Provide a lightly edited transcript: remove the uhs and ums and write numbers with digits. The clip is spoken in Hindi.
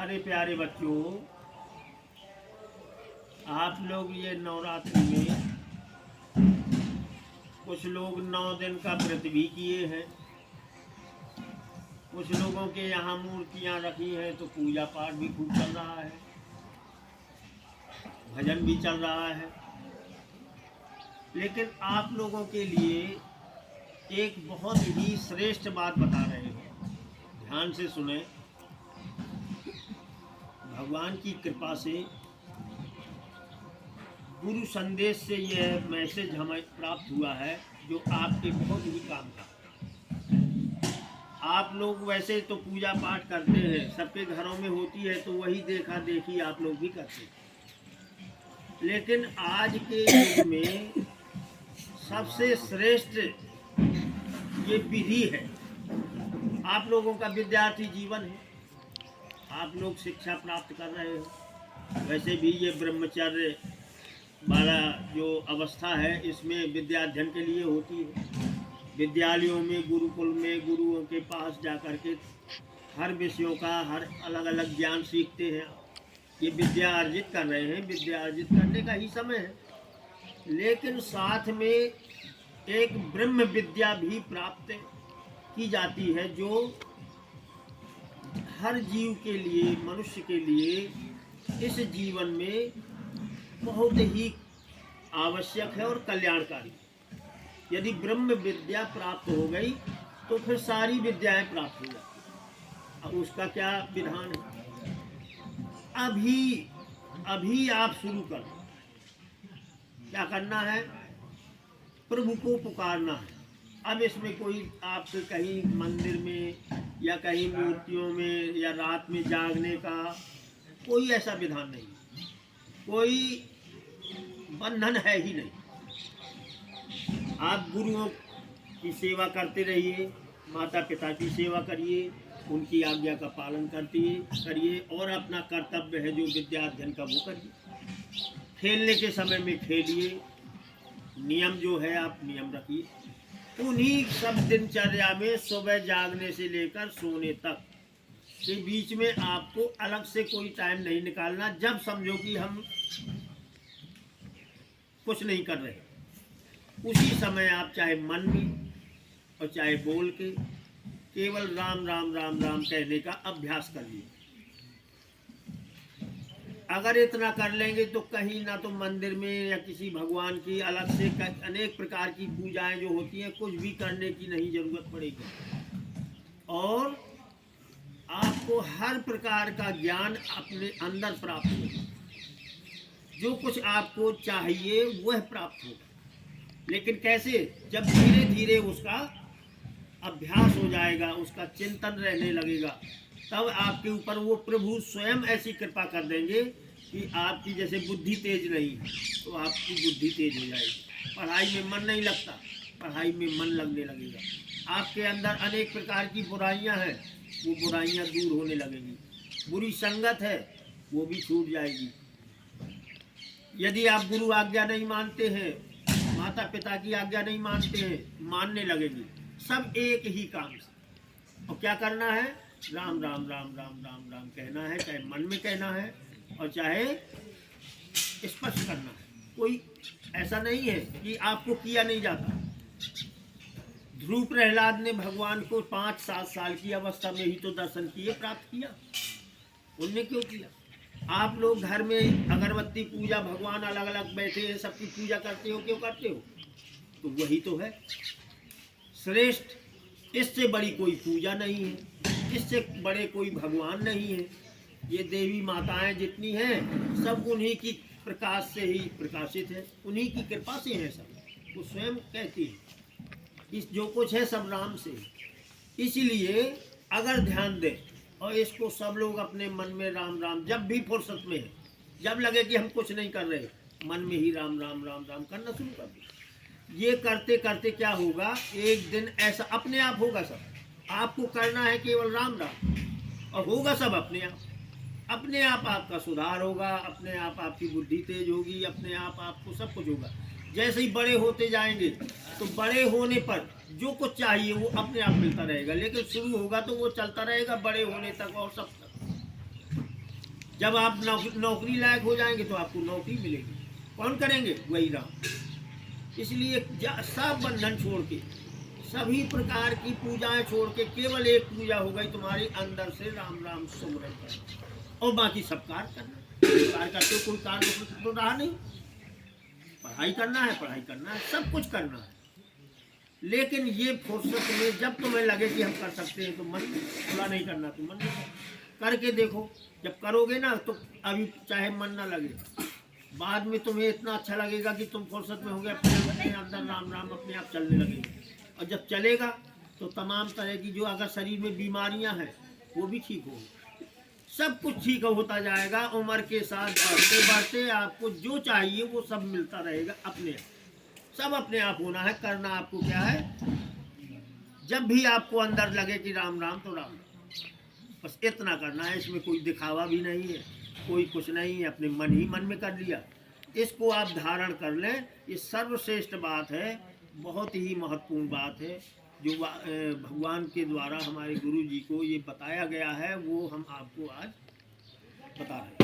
हमारे प्यारे बच्चों, आप लोग ये नवरात्रि में कुछ लोग 9 दिन का व्रत भी किए हैं। कुछ लोगों के यहाँ मूर्तियाँ रखी हैं तो पूजा पाठ भी खूब चल रहा है, भजन भी चल रहा है। लेकिन आप लोगों के लिए एक बहुत ही श्रेष्ठ बात बता रहे हैं, ध्यान से सुने। भगवान की कृपा से गुरु संदेश से यह मैसेज हमें प्राप्त हुआ है जो आपके बहुत ही काम का। आप लोग वैसे तो पूजा पाठ करते हैं, सबके घरों में होती है, तो वही देखा देखी आप लोग भी करते हैं। लेकिन आज के युग में सबसे श्रेष्ठ ये विधि है। आप लोगों का विद्यार्थी जीवन है, आप लोग शिक्षा प्राप्त कर रहे हो। वैसे भी ये ब्रह्मचर्य वाला जो अवस्था है, इसमें विद्याध्ययन के लिए होती है। विद्यालयों में, गुरुकुल में गुरुओं के पास जाकर के हर विषयों का हर अलग अलग ज्ञान सीखते हैं। ये विद्या अर्जित कर रहे हैं, विद्या अर्जित करने का ही समय है। लेकिन साथ में एक ब्रह्म विद्या भी प्राप्त की जाती है, जो हर जीव के लिए, मनुष्य के लिए इस जीवन में बहुत ही आवश्यक है और कल्याणकारी। यदि ब्रह्म विद्या प्राप्त हो गई तो फिर सारी विद्याएं प्राप्त हो जाती। अब उसका क्या विधान है? अभी आप शुरू कर। क्या करना है? प्रभु को पुकारना है। अब इसमें कोई आपके कहीं मंदिर में या कहीं मूर्तियों में या रात में जागने का कोई ऐसा विधान नहीं, कोई बंधन है ही नहीं। आप गुरुओं की सेवा करते रहिए, माता पिता की सेवा करिए, उनकी आज्ञा का पालन करिए और अपना कर्तव्य है जो विद्याध्ययन का वो करिए। खेलने के समय में खेलिए, नियम जो है आप नियम रखिए। उन्हीं सब दिनचर्या में सुबह जागने से लेकर सोने तक के बीच में आपको अलग से कोई टाइम नहीं निकालना। जब समझो कि हम कुछ नहीं कर रहे, उसी समय आप चाहे मन में और चाहे बोल के केवल राम राम राम राम कहने का अभ्यास करिए। अगर इतना कर लेंगे तो कहीं ना तो मंदिर में या किसी भगवान की अलग से अनेक प्रकार की पूजाएं जो होती हैं, कुछ भी करने की नहीं जरूरत पड़ेगी। और आपको हर प्रकार का ज्ञान अपने अंदर प्राप्त होगा। जो कुछ आपको चाहिए वह प्राप्त होगा। लेकिन कैसे? जब धीरे धीरे उसका अभ्यास हो जाएगा, उसका चिंतन रहने लगेगा, तब आपके ऊपर वो प्रभु स्वयं ऐसी कृपा कर देंगे कि आपकी जैसे बुद्धि तेज नहीं तो आपकी बुद्धि तेज हो जाएगी। पढ़ाई में मन नहीं लगता, पढ़ाई में मन लगने लगेगा। आपके अंदर अनेक प्रकार की बुराइयां हैं, वो बुराइयां दूर होने लगेंगी। बुरी संगत है वो भी छूट जाएगी। यदि आप गुरु आज्ञा नहीं मानते हैं, माता पिता की आज्ञा नहीं मानते हैं, मानने लगेगी। सब एक ही काम से। और क्या करना है? राम राम राम राम राम राम कहना है, चाहे मन में कहना है और चाहे स्पष्ट करना है। कोई ऐसा नहीं है कि आपको किया नहीं जाता। ध्रुव प्रहलाद ने भगवान को 5-7 साल की अवस्था में ही तो दर्शन किए, प्राप्त किया। उनने क्यों किया? आप लोग घर में अगरबत्ती पूजा, भगवान अलग अलग बैठे हैं, सबकी पूजा करते हो, क्यों करते हो? तो वही तो है श्रेष्ठ। इससे बड़ी कोई पूजा नहीं है, इससे बड़े कोई भगवान नहीं है। ये देवी माताएं जितनी हैं सब उन्हीं की प्रकाश से ही प्रकाशित है, उन्हीं की कृपा से है सब। वो स्वयं कहती है इस जो कुछ है सब राम से। इसीलिए अगर ध्यान दें और इसको सब लोग अपने मन में राम राम, जब भी फुर्सत में है, जब लगे कि हम कुछ नहीं कर रहे, मन में ही राम राम राम राम करना शुरू कर दें। ये करते करते क्या होगा, एक दिन ऐसा अपने आप होगा। सब आपको करना है केवल राम राम, और होगा सब अपने आप। अपने आप आपका सुधार होगा, अपने आप आपकी बुद्धि तेज होगी, अपने आप आपको सब कुछ होगा। जैसे ही बड़े होते जाएंगे तो बड़े होने पर जो कुछ चाहिए वो अपने आप मिलता रहेगा। लेकिन शुरू होगा तो वो चलता रहेगा बड़े होने तक और सब तक। जब आप नौकरी लायक हो जाएंगे तो आपको नौकरी मिलेगी। कौन करेंगे? वही राम। इसलिए सब बंधन छोड़ के, सभी प्रकार की पूजाएं छोड़ के केवल एक पूजा हो गई तुम्हारी, अंदर से राम राम सुमरन करना, और बाकी सब कार्य करना। कार्य करते कोई कार्य तो रहा नहीं। पढ़ाई करना है, पढ़ाई करना है, सब कुछ करना है। लेकिन ये फुर्सत में जब तुम्हें लगे कि हम कर सकते हैं तो मन खुला नहीं करना, तो मन करके देखो। जब करोगे ना तो अभी चाहे मन ना लगे, बाद में तुम्हें इतना अच्छा लगेगा कि तुम फुर्सत में होगे, अपने अंदर राम राम अपने आप चलने लगेगी। और जब चलेगा तो तमाम तरह की जो अगर शरीर में बीमारियां हैं वो भी ठीक होगी, सब कुछ ठीक होता जाएगा। उम्र के साथ बढ़ते बढ़ते आपको जो चाहिए वो सब मिलता रहेगा अपने आप। सब अपने आप होना है। करना आपको क्या है? जब भी आपको अंदर लगे कि राम राम तो राम, बस इतना करना है। इसमें कोई दिखावा भी नहीं है, कोई कुछ नहीं है, अपने मन ही मन में कर लिया। इसको आप धारण कर लें, ये सर्वश्रेष्ठ बात है, बहुत ही महत्वपूर्ण बात है। जो भगवान के द्वारा हमारे गुरु जी को ये बताया गया है वो हम आपको आज बता रहे हैं।